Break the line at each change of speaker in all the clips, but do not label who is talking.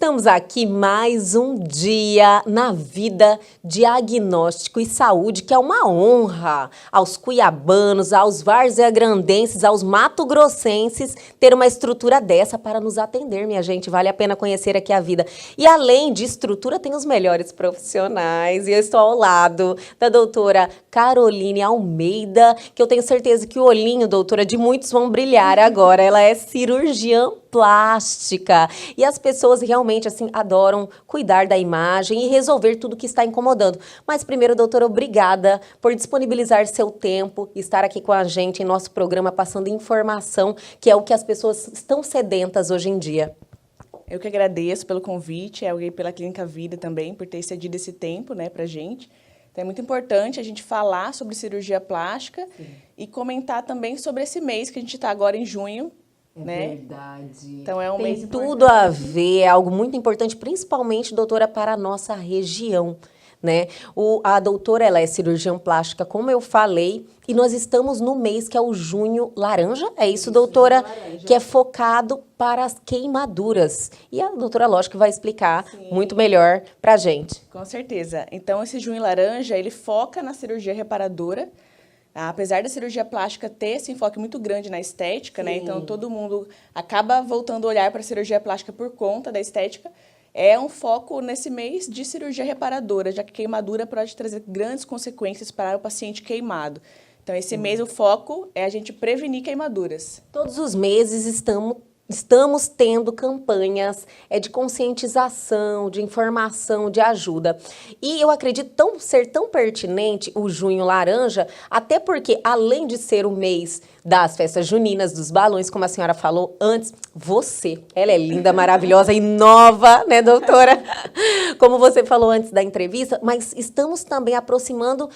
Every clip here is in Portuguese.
Estamos aqui mais um dia na vida Diagnóstico e Saúde, que é uma honra aos cuiabanos, aos varzeagrandenses, aos matogrossenses ter uma estrutura dessa para nos atender, minha gente. Vale a pena conhecer aqui a vida. E além de estrutura, tem os melhores profissionais. E eu estou ao lado da doutora Caroline Almeida, que eu tenho certeza que o olhinho, doutora, de muitos vão brilhar agora. Ela é cirurgiã plástica. E as pessoas realmente, assim, adoram cuidar da imagem e resolver tudo que está incomodando. Mas primeiro, doutora, obrigada por disponibilizar seu tempo e estar aqui com a gente em nosso programa, passando informação, que é o que as pessoas estão sedentas hoje em dia.
Eu que agradeço pelo convite, e pela Clínica Vida também, por ter cedido esse tempo, né, pra gente. Então, é muito importante a gente falar sobre cirurgia plástica. Sim. E comentar também sobre esse mês que a gente está agora em junho.
É verdade.
Então, é um mês
importante. Tem tudo a ver, é algo muito importante, principalmente, doutora, para a nossa região, né? A doutora, ela é cirurgiã plástica, como eu falei, e nós estamos no mês que é o Junho Laranja, é isso, doutora? Que é focado para as queimaduras. E a doutora, lógico, vai explicar muito melhor para a gente.
Com certeza. Então, esse Junho Laranja, ele foca na cirurgia reparadora. Apesar da cirurgia plástica ter esse enfoque muito grande na estética, né? Então todo mundo acaba voltando o olhar para a cirurgia plástica por conta da estética. É um foco nesse mês de cirurgia reparadora, já que queimadura pode trazer grandes consequências para o paciente queimado. Então, esse mês o foco é a gente prevenir queimaduras.
Todos os meses estamos tendo campanhas de conscientização, de informação, de ajuda. E eu acredito ser tão pertinente o Junho Laranja, até porque, além de ser o mês das festas juninas, dos balões, como a senhora falou antes, ela é linda, maravilhosa e nova, né, doutora? Como você falou antes da entrevista, mas estamos também aproximando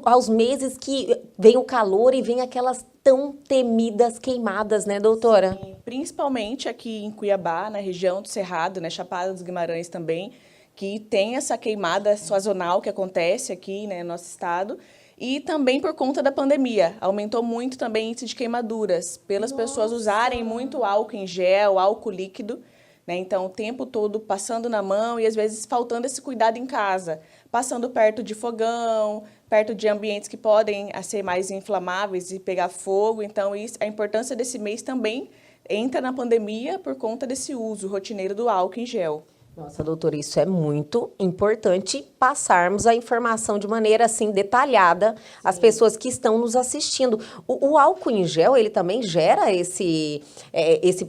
aos meses que vem o calor e vem aquelas tão temidas queimadas, né, doutora?
Sim, principalmente aqui em Cuiabá, na região do Cerrado, né, Chapada dos Guimarães também, que tem essa queimada sazonal que acontece aqui, né, no nosso estado. E também por conta da pandemia, aumentou muito também o índice de queimaduras, pelas pessoas usarem muito álcool em gel, álcool líquido, né? Então, o tempo todo passando na mão e, às vezes, faltando esse cuidado em casa, passando perto de fogão, perto de ambientes que podem ser mais inflamáveis e pegar fogo. Então, a importância desse mês também entra na pandemia por conta desse uso rotineiro do álcool em gel.
Nossa, doutora, isso é muito importante passarmos a informação de maneira, assim, detalhada às pessoas que estão nos assistindo. O álcool em gel, ele também gera esse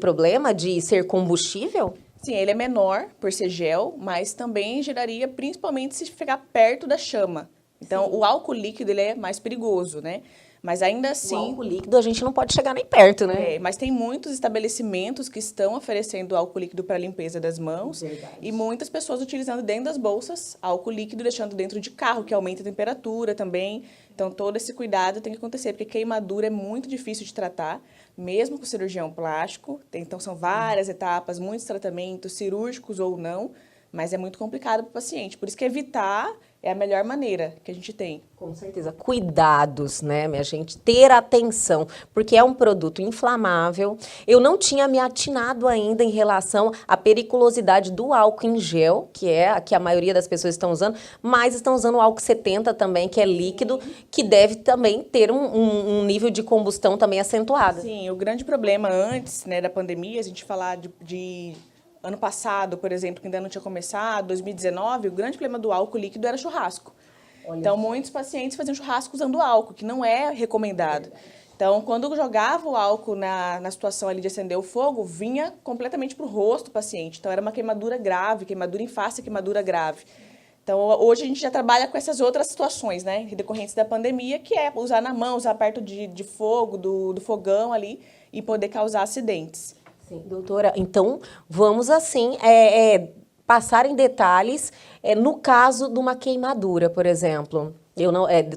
problema de ser combustível?
Sim, ele é menor por ser gel, mas também geraria, principalmente se ficar perto da chama. Então, o álcool líquido, ele é mais perigoso, né? Mas ainda assim...
O álcool líquido a gente não pode chegar nem perto, né?
Mas tem muitos estabelecimentos que estão oferecendo álcool líquido para limpeza das mãos. Verdade. E muitas pessoas utilizando dentro das bolsas álcool líquido, deixando dentro de carro, que aumenta a temperatura também. Então, todo esse cuidado tem que acontecer, porque queimadura é muito difícil de tratar, mesmo com cirurgião plástico. Então, são várias etapas, muitos tratamentos, cirúrgicos ou não, mas é muito complicado para o paciente. Por isso que evitar é a melhor maneira que a gente tem.
Com certeza. Cuidados, né, minha gente? Ter atenção, porque é um produto inflamável. Eu não tinha me atinado ainda em relação à periculosidade do álcool em gel, que é a que a maioria das pessoas estão usando, mas estão usando o álcool 70 também, que é líquido, que deve também ter um nível de combustão também acentuado.
Sim, o grande problema antes, né, da pandemia, a gente falar de ano passado, por exemplo, que ainda não tinha começado, 2019, o grande problema do álcool líquido era churrasco. Então, muitos pacientes faziam churrasco usando álcool, que não é recomendado. Então, quando jogava o álcool na situação ali de acender o fogo, vinha completamente para o rosto do paciente. Então, era uma queimadura grave, queimadura em face, queimadura grave. Então, hoje a gente já trabalha com essas outras situações, né, decorrentes da pandemia, que é usar na mão, usar perto de fogo, do fogão ali, e poder causar acidentes.
Sim, doutora, então vamos assim passar em detalhes no caso de uma queimadura, por exemplo.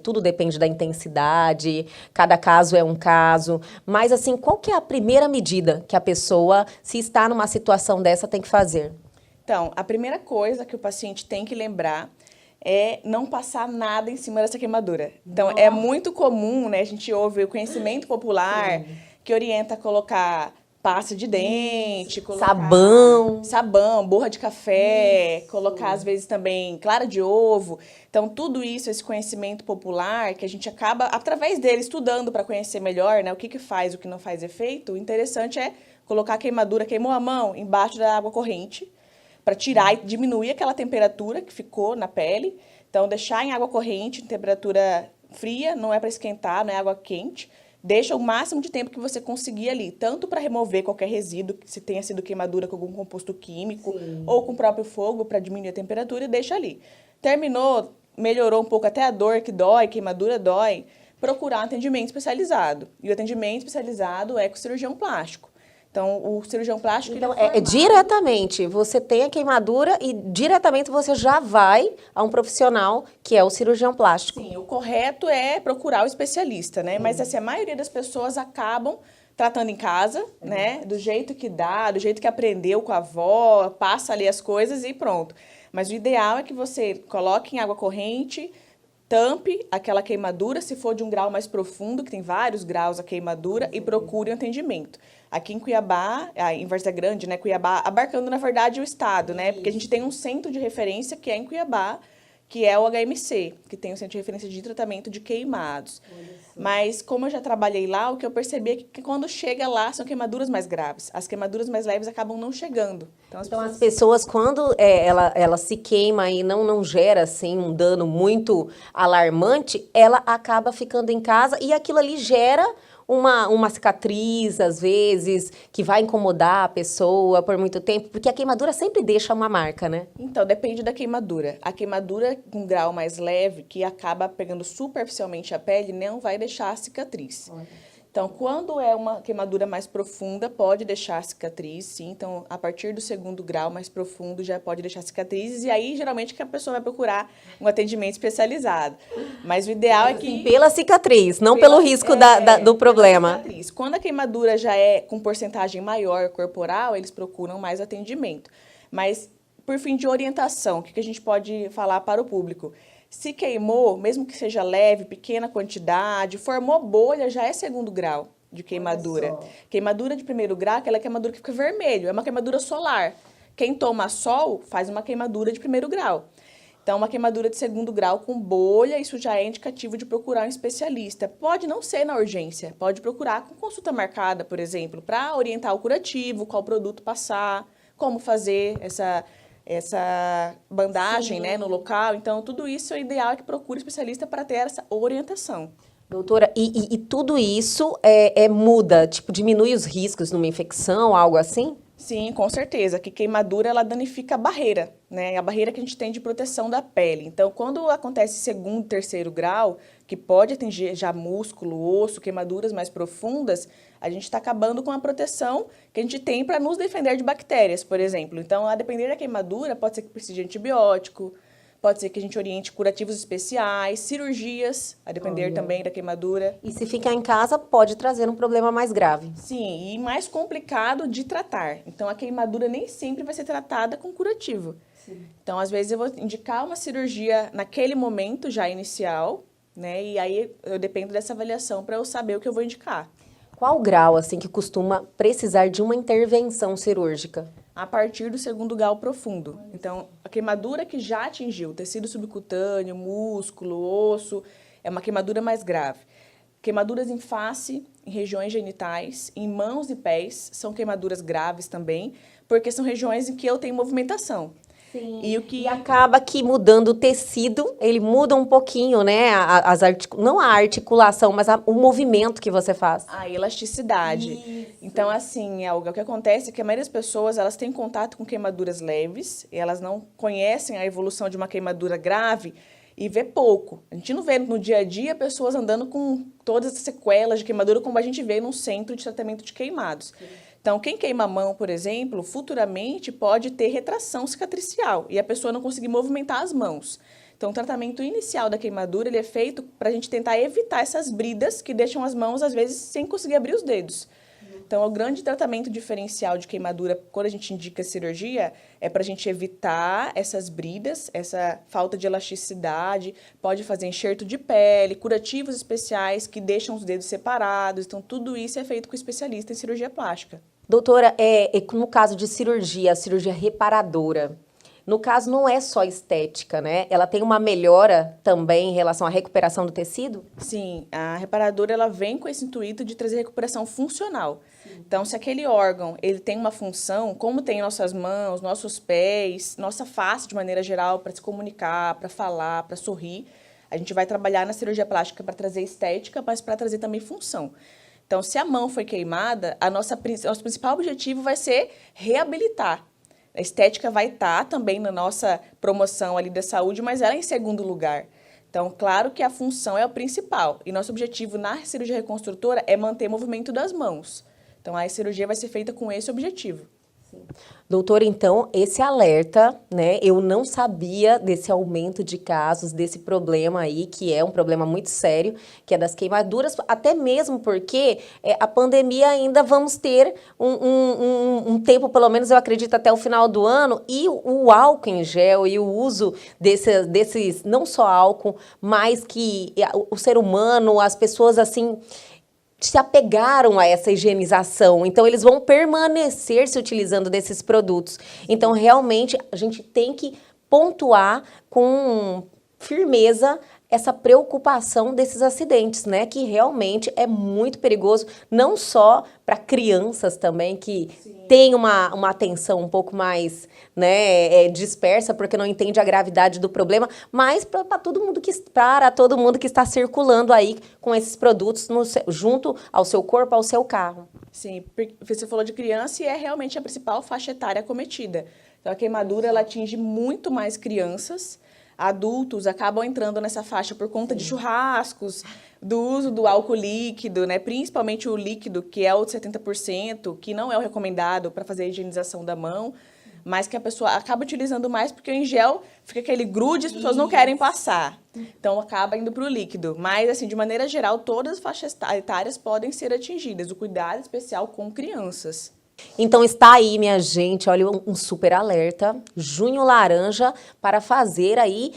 Tudo depende da intensidade, cada caso é um caso, mas assim, qual que é a primeira medida que a pessoa, se está numa situação dessa, tem que fazer?
Então, a primeira coisa que o paciente tem que lembrar é não passar nada em cima dessa queimadura. Então, é muito comum, né, a gente ouve o conhecimento popular que orienta a colocar pasta de dente, colocar
Sabão,
borra de café, colocar às vezes também clara de ovo. Então, tudo isso, esse conhecimento popular, que a gente acaba, através dele, estudando para conhecer melhor, né, o que faz, o que não faz efeito, o interessante é colocar a queimadura, queimou a mão, embaixo da água corrente, para tirar e diminuir aquela temperatura que ficou na pele. Então, deixar em água corrente, em temperatura fria, não é para esquentar, não é água quente. Deixa o máximo de tempo que você conseguir ali, tanto para remover qualquer resíduo, se tenha sido queimadura com algum composto químico, ou com o próprio fogo, para diminuir a temperatura, e deixa ali. Terminou, melhorou um pouco até a dor que dói, queimadura dói, procurar um atendimento especializado. E o atendimento especializado é com o cirurgião plástico. Então, o cirurgião plástico...
Então, diretamente, você tem a queimadura e diretamente você já vai a um profissional que é o cirurgião plástico.
Sim, o correto é procurar o especialista, né? Mas, assim, a maioria das pessoas acabam tratando em casa, né? Do jeito que dá, do jeito que aprendeu com a avó, passa ali as coisas e pronto. Mas o ideal é que você coloque em água corrente, tampe aquela queimadura, se for de um grau mais profundo, que tem vários graus a queimadura, e procure um atendimento. Aqui em Cuiabá, em Várzea Grande, né, Cuiabá, abarcando, na verdade, o estado, né, porque a gente tem um centro de referência que é em Cuiabá, que é o HMC, que tem o Centro de Referência de Tratamento de Queimados. Mas, como eu já trabalhei lá, o que eu percebi é que quando chega lá, são queimaduras mais graves. As queimaduras mais leves acabam não chegando.
Então, as pessoas, quando ela se queima e não gera, assim, um dano muito alarmante, ela acaba ficando em casa e aquilo ali gera uma cicatriz, às vezes, que vai incomodar a pessoa por muito tempo, porque a queimadura sempre deixa uma marca, né?
Então, depende da queimadura. A queimadura com grau mais leve, que acaba pegando superficialmente a pele, não vai deixar a cicatriz. Então, quando é uma queimadura mais profunda, pode deixar cicatriz, sim. Então, a partir do 2º grau mais profundo, já pode deixar cicatrizes. E aí, geralmente, que a pessoa vai procurar um atendimento especializado. Mas o ideal é que...
Pela cicatriz, não pelo risco do problema.
Quando a queimadura já é com porcentagem maior corporal, eles procuram mais atendimento. Mas, por fim de orientação, o que a gente pode falar para o público? Se queimou, mesmo que seja leve, pequena quantidade, formou bolha, já é 2º grau de queimadura. Queimadura de 1º grau, aquela queimadura que fica vermelho, é uma queimadura solar. Quem toma sol faz uma queimadura de 1º grau. Então, uma queimadura de 2º grau com bolha, isso já é indicativo de procurar um especialista. Pode não ser na urgência, pode procurar com consulta marcada, por exemplo, para orientar o curativo, qual produto passar, como fazer essa bandagem, né, no local. Então, tudo isso é ideal que procure especialista para ter essa orientação.
Doutora, e tudo isso muda, tipo, diminui os riscos numa infecção, algo assim?
Sim, com certeza, que queimadura ela danifica a barreira, né? A barreira que a gente tem de proteção da pele. Então, quando acontece 2º, 3º grau, que pode atingir já músculo, osso, queimaduras mais profundas, a gente está acabando com a proteção que a gente tem para nos defender de bactérias, por exemplo. Então, a depender da queimadura, pode ser que precise de antibiótico, pode ser que a gente oriente curativos especiais, cirurgias, a depender também da queimadura.
E se ficar em casa, pode trazer um problema mais grave.
Sim, e mais complicado de tratar. Então, a queimadura nem sempre vai ser tratada com curativo. Sim. Então, às vezes, eu vou indicar uma cirurgia naquele momento já inicial, né? E aí, eu dependo dessa avaliação para eu saber o que eu vou indicar.
Qual o grau, assim, que costuma precisar de uma intervenção cirúrgica?
A partir do 2º grau profundo. Então, a queimadura que já atingiu tecido subcutâneo, músculo, osso, é uma queimadura mais grave. Queimaduras em face, em regiões genitais, em mãos e pés, são queimaduras graves também, porque são regiões em que eu tenho movimentação.
Sim. E acaba que mudando o tecido, ele muda um pouquinho, né? Não a articulação, mas o movimento que você faz.
A elasticidade. Isso. Então, assim, o que acontece é que a maioria das pessoas, elas têm contato com queimaduras leves, e elas não conhecem a evolução de uma queimadura grave e vê pouco. A gente não vê no dia a dia pessoas andando com todas as sequelas de queimadura como a gente vê num centro de tratamento de queimados. Sim. Então, quem queima a mão, por exemplo, futuramente pode ter retração cicatricial e a pessoa não conseguir movimentar as mãos. Então, o tratamento inicial da queimadura ele é feito para a gente tentar evitar essas bridas que deixam as mãos, às vezes, sem conseguir abrir os dedos. Então, o grande tratamento diferencial de queimadura, quando a gente indica cirurgia, é para a gente evitar essas bridas, essa falta de elasticidade, pode fazer enxerto de pele, curativos especiais que deixam os dedos separados. Então, tudo isso é feito com especialista em cirurgia plástica.
Doutora, no caso de cirurgia, a cirurgia reparadora, no caso não é só estética, né? Ela tem uma melhora também em relação à recuperação do tecido?
Sim, a reparadora ela vem com esse intuito de trazer recuperação funcional. Então, se aquele órgão ele tem uma função, como tem nossas mãos, nossos pés, nossa face de maneira geral, para se comunicar, para falar, para sorrir, a gente vai trabalhar na cirurgia plástica para trazer estética, mas para trazer também função. Então, se a mão foi queimada, nosso principal objetivo vai ser reabilitar. A estética vai estar também na nossa promoção ali da saúde, mas ela é em segundo lugar. Então, claro que a função é o principal. E nosso objetivo na cirurgia reconstrutora é manter o movimento das mãos. Então, a cirurgia vai ser feita com esse objetivo.
Doutora, então, esse alerta, né? Eu não sabia desse aumento de casos, desse problema aí, que é um problema muito sério, que é das queimaduras, até mesmo porque a pandemia ainda vamos ter um tempo, pelo menos eu acredito, até o final do ano, e o álcool em gel e o uso desses não só álcool, mas que o ser humano, as pessoas assim se apegaram a essa higienização, então eles vão permanecer se utilizando desses produtos. Então, realmente, a gente tem que pontuar com firmeza essa preocupação desses acidentes, né? Que realmente é muito perigoso, não só para crianças também, que tem uma atenção um pouco mais, né, dispersa, porque não entende a gravidade do problema, mas para todo mundo que está circulando aí com esses produtos junto ao seu corpo, ao seu carro.
Sim, você falou de criança e é realmente a principal faixa etária acometida. Então, a queimadura ela atinge muito mais crianças. Adultos acabam entrando nessa faixa por conta de churrascos, do uso do álcool líquido, né? Principalmente o líquido, que é o de 70%, que não é o recomendado para fazer a higienização da mão, mas que a pessoa acaba utilizando mais porque o em gel fica aquele grude e as pessoas não querem passar. Então, acaba indo para o líquido. Mas, assim, de maneira geral, todas as faixas etárias podem ser atingidas. O cuidado especial com crianças.
Então está aí, minha gente, olha, um super alerta, Junho Laranja, para fazer aí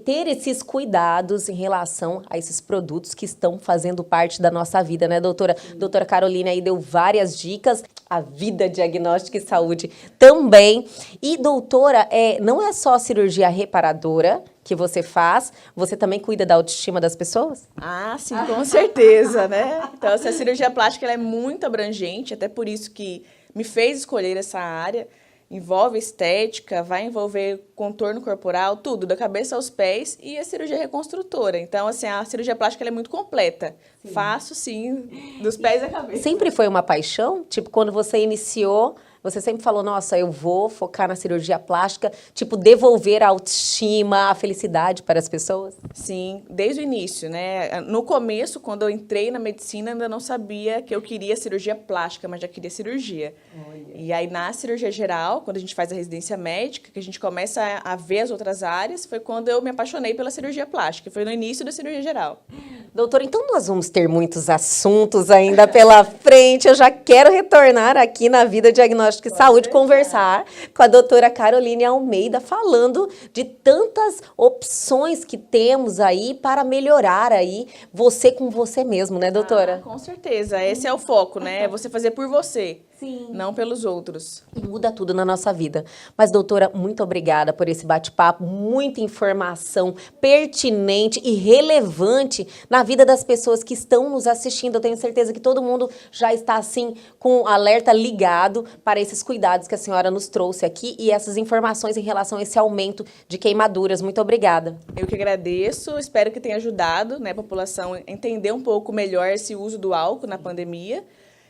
ter esses cuidados em relação a esses produtos que estão fazendo parte da nossa vida, né, doutora? Doutora Carolina aí deu várias dicas, a Vida Diagnóstica e Saúde também. E, doutora, não é só cirurgia reparadora que você faz, você também cuida da autoestima das pessoas?
Ah, sim, com certeza, né? Então, essa cirurgia plástica ela é muito abrangente, até por isso que me fez escolher essa área. Envolve estética, vai envolver contorno corporal, tudo, da cabeça aos pés, e a cirurgia reconstrutora. Então, assim, a cirurgia plástica ela é muito completa. Sim. Faço, sim, dos pés à cabeça.
Sempre foi uma paixão? Tipo, quando você iniciou, você sempre falou, nossa, eu vou focar na cirurgia plástica, tipo, devolver a autoestima, a felicidade para as pessoas?
Sim, desde o início, né? No começo, quando eu entrei na medicina, ainda não sabia que eu queria cirurgia plástica, mas já queria cirurgia. Olha. E aí, na cirurgia geral, quando a gente faz a residência médica, que a gente começa a ver as outras áreas, foi quando eu me apaixonei pela cirurgia plástica, foi no início da cirurgia geral.
Doutora, então nós vamos ter muitos assuntos ainda pela frente. Eu já quero retornar aqui na Vida Diagnóstica e Saúde, conversar com a doutora Caroline Almeida, falando de tantas opções que temos aí para melhorar aí você com você mesmo, né, doutora?
Com certeza, esse é o foco, né? É você fazer por você. Sim. Não pelos outros.
E muda tudo na nossa vida. Mas, doutora, muito obrigada por esse bate-papo, muita informação pertinente e relevante na vida das pessoas que estão nos assistindo. Eu tenho certeza que todo mundo já está, assim, com o alerta ligado para esses cuidados que a senhora nos trouxe aqui e essas informações em relação a esse aumento de queimaduras. Muito obrigada.
Eu que agradeço, espero que tenha ajudado, né, a população a entender um pouco melhor esse uso do álcool na pandemia.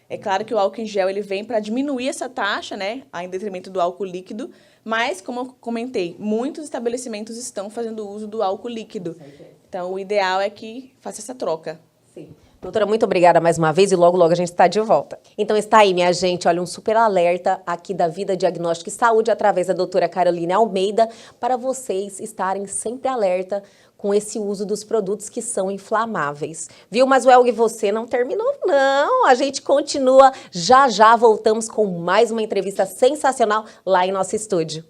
É claro que o álcool em gel ele vem para diminuir essa taxa, né, em detrimento do álcool líquido, mas, como eu comentei, muitos estabelecimentos estão fazendo uso do álcool líquido. Então, o ideal é que faça essa troca.
Sim. Doutora, muito obrigada mais uma vez e logo, logo a gente está de volta. Então está aí, minha gente, olha, um super alerta aqui da Vida Diagnóstica e Saúde através da doutora Caroline Almeida para vocês estarem sempre alerta com esse uso dos produtos que são inflamáveis. Viu? Mas o Elg, você não terminou, não. A gente continua, já voltamos com mais uma entrevista sensacional lá em nosso estúdio.